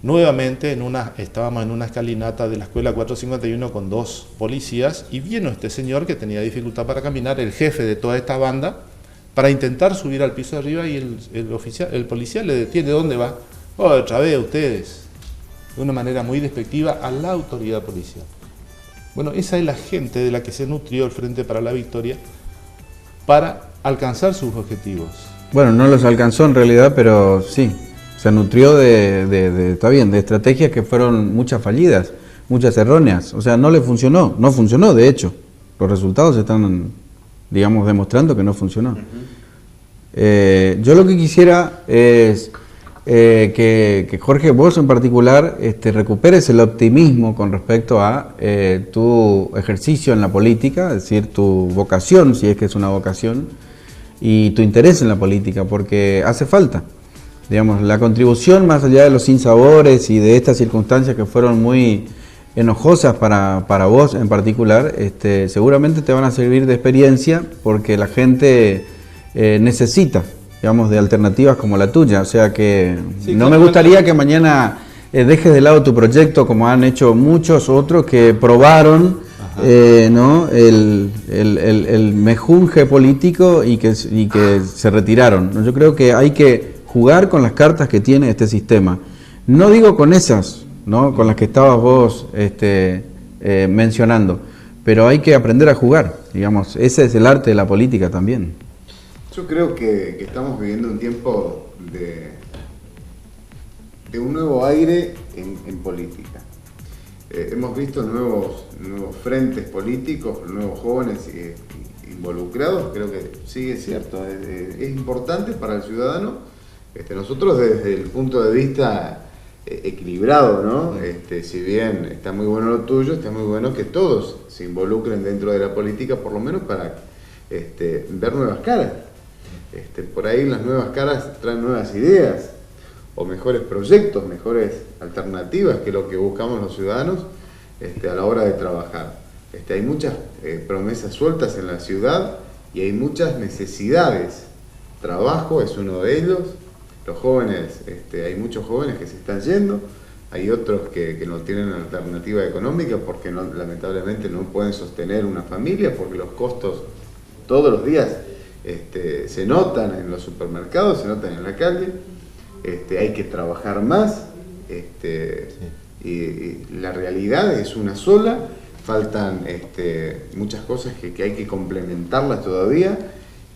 [SPEAKER 1] nuevamente estábamos en una escalinata de la escuela 451 con 2 policías y vino este señor que tenía dificultad para caminar, el jefe de toda esta banda, para intentar subir al piso de arriba y el policía le detiene. ¿Dónde va? Otra vez ustedes, de una manera muy despectiva a la autoridad policial. Bueno, esa es la gente de la que se nutrió el Frente para la Victoria para alcanzar sus objetivos.
[SPEAKER 2] Bueno, no los alcanzó en realidad, pero sí. Se nutrió de estrategias que fueron muchas fallidas, muchas erróneas. O sea, no le funcionó, no funcionó, de hecho. Los resultados están, digamos, demostrando que no funcionó. Yo lo que quisiera es que Jorge, vos en particular, recuperes el optimismo con respecto a tu ejercicio en la política, es decir, tu vocación, si es que es una vocación, y tu interés en la política, porque hace falta. Digamos, la contribución más allá de los sinsabores y de estas circunstancias que fueron muy enojosas para vos en particular, seguramente te van a servir de experiencia porque la gente necesita, digamos, de alternativas como la tuya. O sea que sí, no me gustaría que mañana dejes de lado tu proyecto como han hecho muchos otros que probaron ¿no? el mejunje político y que se retiraron. Yo creo que hay que jugar con las cartas que tiene este sistema. No digo con esas, ¿no? Con las que estabas vos mencionando, pero hay que aprender a jugar, digamos. Ese es el arte de la política también.
[SPEAKER 3] Yo creo que estamos viviendo un tiempo de un nuevo aire en política. Hemos visto nuevos frentes políticos, nuevos jóvenes involucrados. Creo que sí, es cierto, es importante para el ciudadano Nosotros desde el punto de vista equilibrado, ¿no? Si bien está muy bueno lo tuyo, está muy bueno que todos se involucren dentro de la política, por lo menos para ver nuevas caras. Por ahí las nuevas caras traen nuevas ideas, o mejores proyectos, mejores alternativas, que es lo que buscamos los ciudadanos a la hora de trabajar. Hay muchas promesas sueltas en la ciudad y hay muchas necesidades. Trabajo es uno de ellos. Los jóvenes, hay muchos jóvenes que se están yendo, hay otros que no tienen alternativa económica porque lamentablemente no pueden sostener una familia, porque los costos todos los días se notan en los supermercados, se notan en la calle. Hay que trabajar más, y la realidad es una sola, faltan muchas cosas que hay que complementarlas todavía,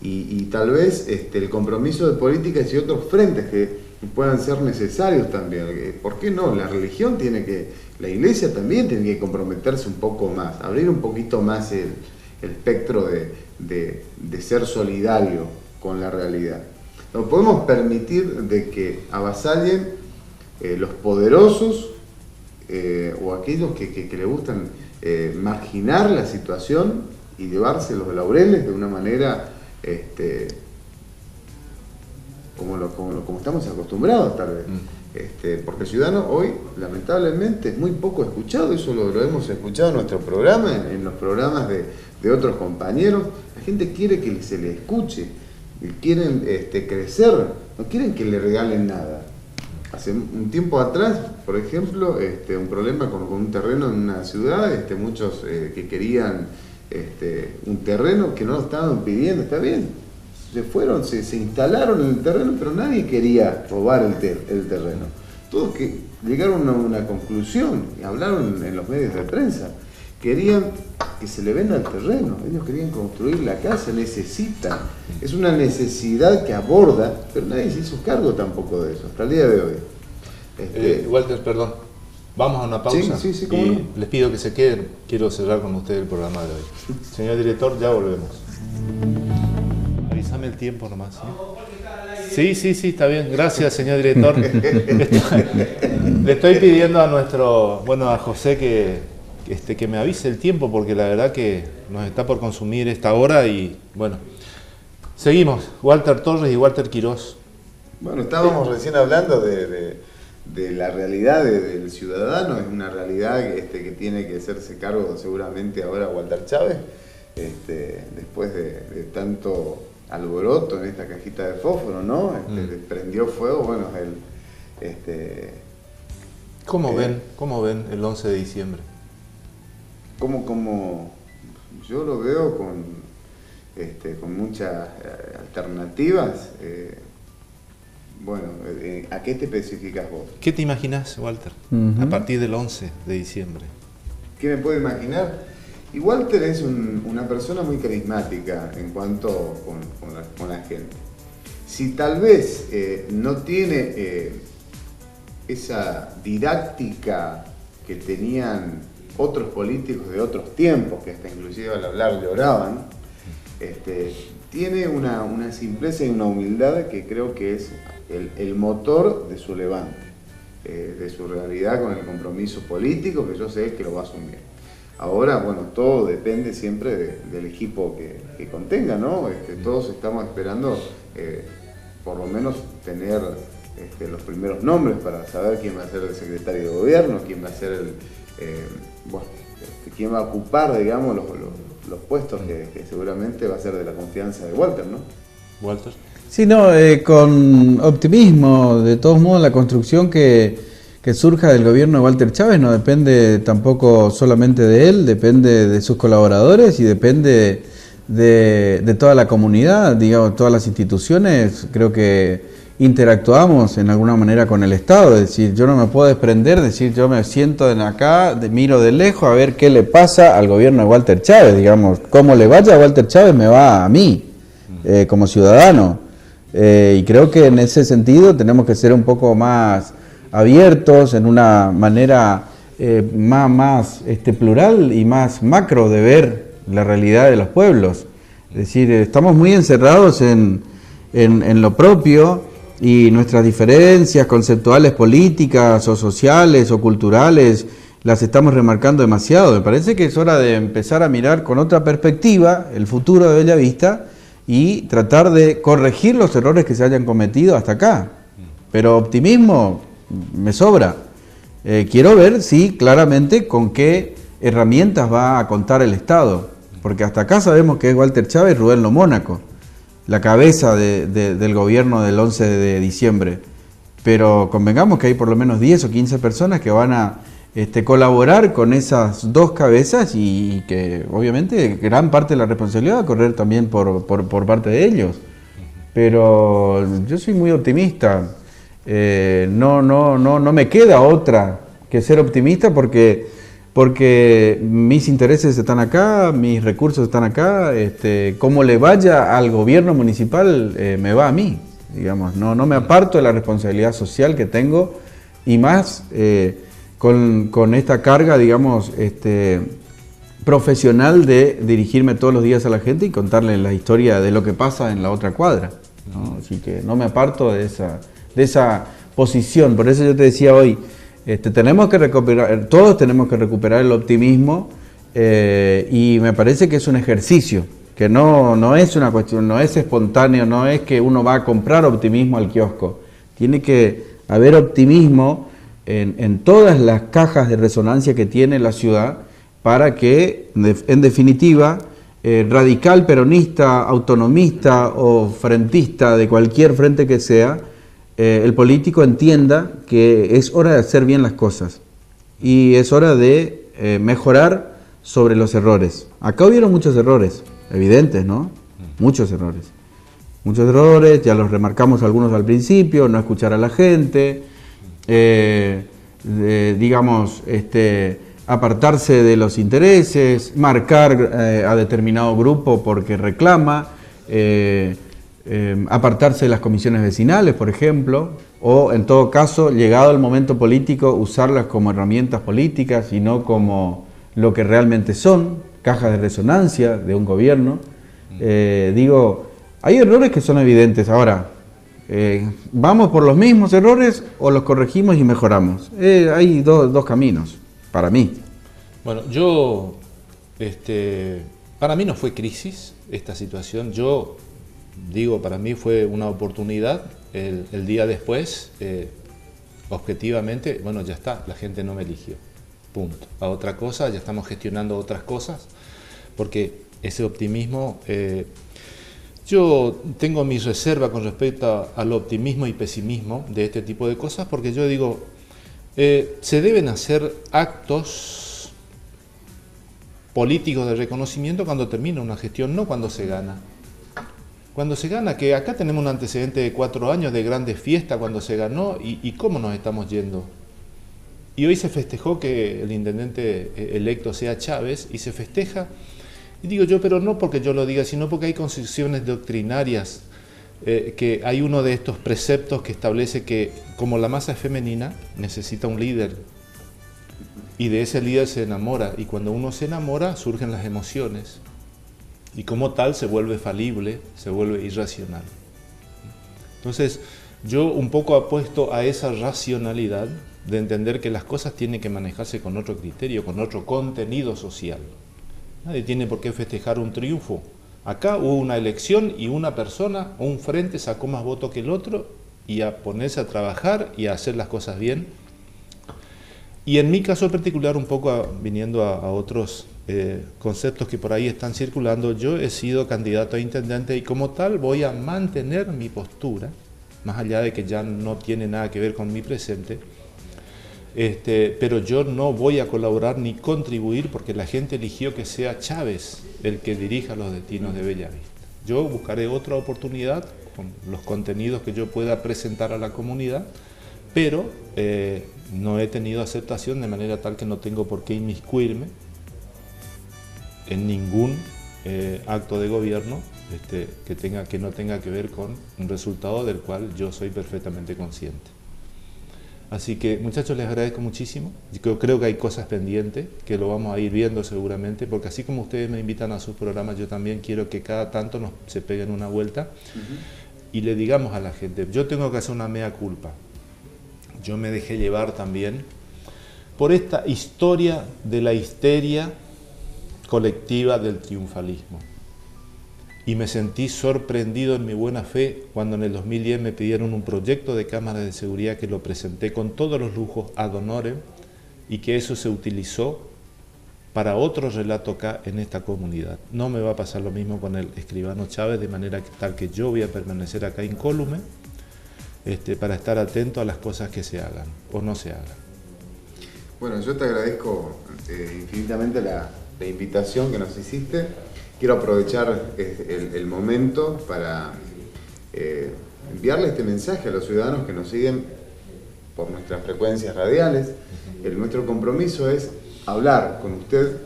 [SPEAKER 3] y tal vez el compromiso de políticas y otros frentes que puedan ser necesarios también. ¿Por qué no? La religión la iglesia también tiene que comprometerse un poco más, abrir un poquito más el espectro de ser solidario con la realidad. No podemos permitir de que avasallen los poderosos o aquellos que le gustan marginar la situación y llevarse los laureles de una manera como estamos acostumbrados tal vez. Porque el ciudadano hoy lamentablemente es muy poco escuchado, eso lo hemos escuchado en nuestro programa, en los programas de otros compañeros. La gente quiere que se le escuche, quieren crecer, no quieren que le regalen nada. Hace un tiempo atrás, por ejemplo, un problema con un terreno en una ciudad, muchos que querían un terreno que no lo estaban pidiendo, está bien, se fueron, se instalaron en el terreno, pero nadie quería robar el terreno. Todos que llegaron a una conclusión, y hablaron en los medios de prensa, querían que se le venda el terreno, ellos querían construir la casa, necesitan, es una necesidad que aborda, pero nadie se hizo cargo tampoco de eso, hasta el día de hoy.
[SPEAKER 1] Walter, perdón, vamos a una pausa.
[SPEAKER 3] Sí, ¿cómo
[SPEAKER 1] y
[SPEAKER 3] no?
[SPEAKER 1] les pido que se queden, quiero cerrar con ustedes el programa de hoy. Señor director, ya volvemos. Avísame el tiempo nomás. Sí, está bien, gracias señor director. Le estoy pidiendo a José que me avise el tiempo, porque la verdad que nos está por consumir esta hora y bueno, seguimos. Walter Torres y Walter Quirós.
[SPEAKER 3] Bueno, estábamos recién hablando de la realidad del ciudadano, es una realidad que tiene que hacerse cargo seguramente ahora Walter Chávez, después de tanto alboroto en esta cajita de fósforo, ¿no? Prendió fuego, bueno,
[SPEAKER 1] ¿Cómo ven el 11 de diciembre?
[SPEAKER 3] Como yo lo veo con muchas alternativas. ¿A qué te especificas vos?
[SPEAKER 1] ¿Qué te imaginas, Walter, a partir del 11 de diciembre?
[SPEAKER 3] ¿Qué me puedo imaginar? Y Walter es una persona muy carismática en cuanto con la gente. Si tal vez no tiene esa didáctica que tenían otros políticos de otros tiempos, que hasta inclusive al hablar lloraban, tiene una simpleza y una humildad que creo que es el motor de su levante, de su realidad con el compromiso político, que yo sé que lo va a asumir. Ahora, bueno, todo depende siempre del equipo que contenga, ¿no? Todos estamos esperando por lo menos tener los primeros nombres para saber quién va a ser el secretario de gobierno, quién va a ser quién va a ocupar, digamos, los puestos que seguramente va a ser de la confianza de Walter, ¿no?
[SPEAKER 1] Walter.
[SPEAKER 2] Sí, con optimismo. De todos modos, la construcción que surja del gobierno de Walter Chávez no depende tampoco solamente de él, depende de sus colaboradores y depende de toda la comunidad, digamos, todas las instituciones. Creo que interactuamos en alguna manera con el Estado, es decir, yo no me puedo desprender, decir, yo me siento acá, miro de lejos a ver qué le pasa al gobierno de Walter Chávez, digamos, cómo le vaya a Walter Chávez me va a mí, como ciudadano, y creo que en ese sentido tenemos que ser un poco más abiertos, en una manera más plural y más macro de ver la realidad de los pueblos, es decir, estamos muy encerrados en lo propio. y nuestras diferencias conceptuales, políticas o sociales o culturales las estamos remarcando demasiado. Me parece que es hora de empezar a mirar con otra perspectiva el futuro de Bellavista y tratar de corregir los errores que se hayan cometido hasta acá. Pero optimismo me sobra. Quiero ver, sí, claramente con qué herramientas va a contar el Estado, porque hasta acá sabemos que es Walter Chávez y Rubén Lo Mónaco, la cabeza del gobierno del 11 de diciembre. Pero convengamos que hay por lo menos 10 o 15 personas que van a colaborar con esas dos cabezas y que obviamente gran parte de la responsabilidad va a correr también por parte de ellos. Pero yo soy muy optimista. No me queda otra que ser optimista porque mis intereses están acá, mis recursos están acá, como le vaya al gobierno municipal me va a mí, digamos, no me aparto de la responsabilidad social que tengo y más con esta carga, digamos, profesional de dirigirme todos los días a la gente y contarles la historia de lo que pasa en la otra cuadra, ¿no? Así que no me aparto de esa posición. Por eso yo te decía hoy, tenemos que recuperar, todos tenemos que recuperar el optimismo y me parece que es un ejercicio, que no es una cuestión, no es espontáneo, no es que uno va a comprar optimismo al kiosco. Tiene que haber optimismo en todas las cajas de resonancia que tiene la ciudad para que, en definitiva, radical, peronista, autonomista o frentista de cualquier frente que sea, el político entienda que es hora de hacer bien las cosas y es hora de mejorar sobre los errores. Acá hubieron muchos errores, evidentes, ¿no? Muchos errores. Muchos errores, ya los remarcamos algunos al principio, no escuchar a la gente, digamos, apartarse de los intereses, marcar a determinado grupo porque reclama, apartarse de las comisiones vecinales, por ejemplo, o en todo caso, llegado el momento político, usarlas como herramientas políticas y no como lo que realmente son, cajas de resonancia de un gobierno. Hay errores que son evidentes. Ahora, ¿vamos por los mismos errores o los corregimos y mejoramos? Hay dos caminos, para mí.
[SPEAKER 1] Bueno, para mí no fue crisis esta situación. Para mí fue una oportunidad. El día después, objetivamente, bueno, ya está, la gente no me eligió. Punto. A otra cosa, ya estamos gestionando otras cosas, porque ese optimismo, yo tengo mis reservas con respecto al optimismo y pesimismo de este tipo de cosas, porque yo digo, se deben hacer actos políticos de reconocimiento cuando termina una gestión, no cuando se gana. Cuando se gana, que acá tenemos un antecedente de 4 años de grandes fiestas cuando se ganó y cómo nos estamos yendo. Y hoy se festejó que el intendente electo sea Chávez y se festeja, y digo yo, pero no porque yo lo diga, sino porque hay concepciones doctrinarias, que hay uno de estos preceptos que establece que como la masa es femenina, necesita un líder, y de ese líder se enamora, y cuando uno se enamora surgen las emociones. Y como tal se vuelve falible, se vuelve irracional. Entonces, yo un poco apuesto a esa racionalidad de entender que las cosas tienen que manejarse con otro criterio, con otro contenido social. Nadie tiene por qué festejar un triunfo. Acá hubo una elección y una persona, un frente sacó más votos que el otro, y a ponerse a trabajar y a hacer las cosas bien. Y en mi caso particular, un poco viniendo a otros conceptos que por ahí están circulando, yo he sido candidato a intendente y como tal voy a mantener mi postura, más allá de que ya no tiene nada que ver con mi presente, pero yo no voy a colaborar ni contribuir porque la gente eligió que sea Chávez el que dirija los destinos de Bellavista. Yo buscaré otra oportunidad con los contenidos que yo pueda presentar a la comunidad, pero no he tenido aceptación de manera tal que no tengo por qué inmiscuirme en ningún acto de gobierno que no tenga que ver con un resultado del cual yo soy perfectamente consciente. Así que, muchachos, les agradezco muchísimo. Yo creo que hay cosas pendientes que lo vamos a ir viendo seguramente, porque así como ustedes me invitan a sus programas, yo también quiero que cada tanto se peguen una vuelta. y le digamos a la gente, yo tengo que hacer una mea culpa. Yo me dejé llevar también por esta historia de la histeria colectiva del triunfalismo. Y me sentí sorprendido en mi buena fe cuando en el 2010 me pidieron un proyecto de cámaras de seguridad que lo presenté con todos los lujos ad honorem y que eso se utilizó para otro relato acá en esta comunidad. No me va a pasar lo mismo con el escribano Chávez, de manera tal que yo voy a permanecer acá incólume para estar atento a las cosas que se hagan o no se hagan.
[SPEAKER 3] Bueno, yo te agradezco infinitamente la invitación que nos hiciste. Quiero aprovechar el momento para enviarle este mensaje a los ciudadanos que nos siguen por nuestras frecuencias radiales. Nuestro compromiso es hablar con usted,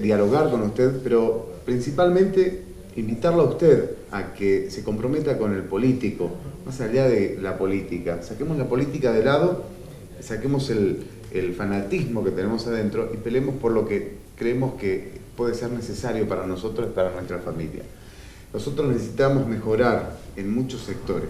[SPEAKER 3] dialogar con usted, pero principalmente invitarlo a usted a que se comprometa con el político, más allá de la política. Saquemos la política de lado, saquemos el fanatismo que tenemos adentro y peleemos por lo que creemos que puede ser necesario para nosotros y para nuestra familia. Nosotros necesitamos mejorar en muchos sectores,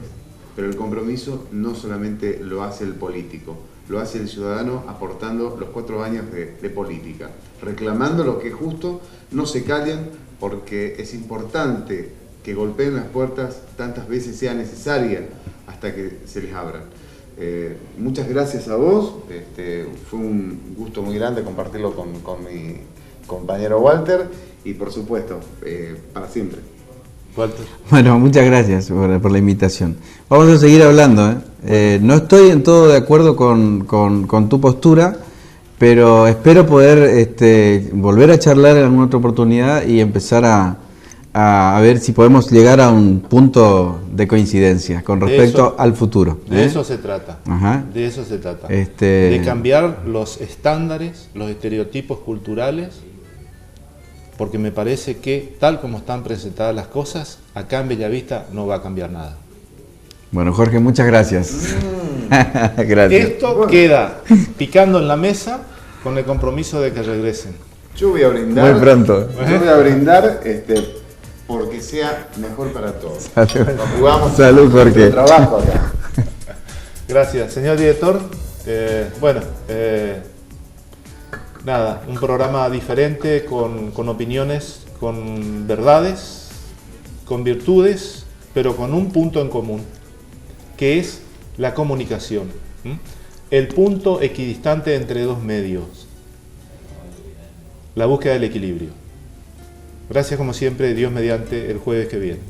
[SPEAKER 3] pero el compromiso no solamente lo hace el político, lo hace el ciudadano aportando los 4 años de política, reclamando lo que es justo, no se callen porque es importante que golpeen las puertas tantas veces sea necesaria hasta que se les abran. Muchas gracias a vos, fue un gusto muy grande compartirlo con mi compañero Walter y por supuesto, para siempre.
[SPEAKER 1] Walter.
[SPEAKER 2] Bueno, muchas gracias por la invitación. Vamos a seguir hablando. No estoy en todo de acuerdo con tu postura, pero espero poder volver a charlar en alguna otra oportunidad y empezar a ver si podemos llegar a un punto de coincidencia con respecto al futuro.
[SPEAKER 1] De eso se trata.
[SPEAKER 2] Ajá.
[SPEAKER 1] De eso se trata. De cambiar los estándares, los estereotipos culturales, porque me parece que tal como están presentadas las cosas, acá en Bellavista no va a cambiar nada.
[SPEAKER 2] Bueno, Jorge, muchas gracias. Gracias.
[SPEAKER 1] Esto queda picando en la mesa con el compromiso de que regresen.
[SPEAKER 3] Yo voy a brindar.
[SPEAKER 2] Muy pronto.
[SPEAKER 3] Yo voy a brindar porque sea mejor para todos.
[SPEAKER 2] Salud.
[SPEAKER 3] Nos jugamos.
[SPEAKER 2] Salud, Jorge.
[SPEAKER 3] Trabajo acá.
[SPEAKER 1] Gracias, señor director. Nada, un programa diferente, con opiniones, con verdades, con virtudes, pero con un punto en común, que es la comunicación. El punto equidistante entre dos medios. La búsqueda del equilibrio. Gracias como siempre, Dios mediante, el jueves que viene.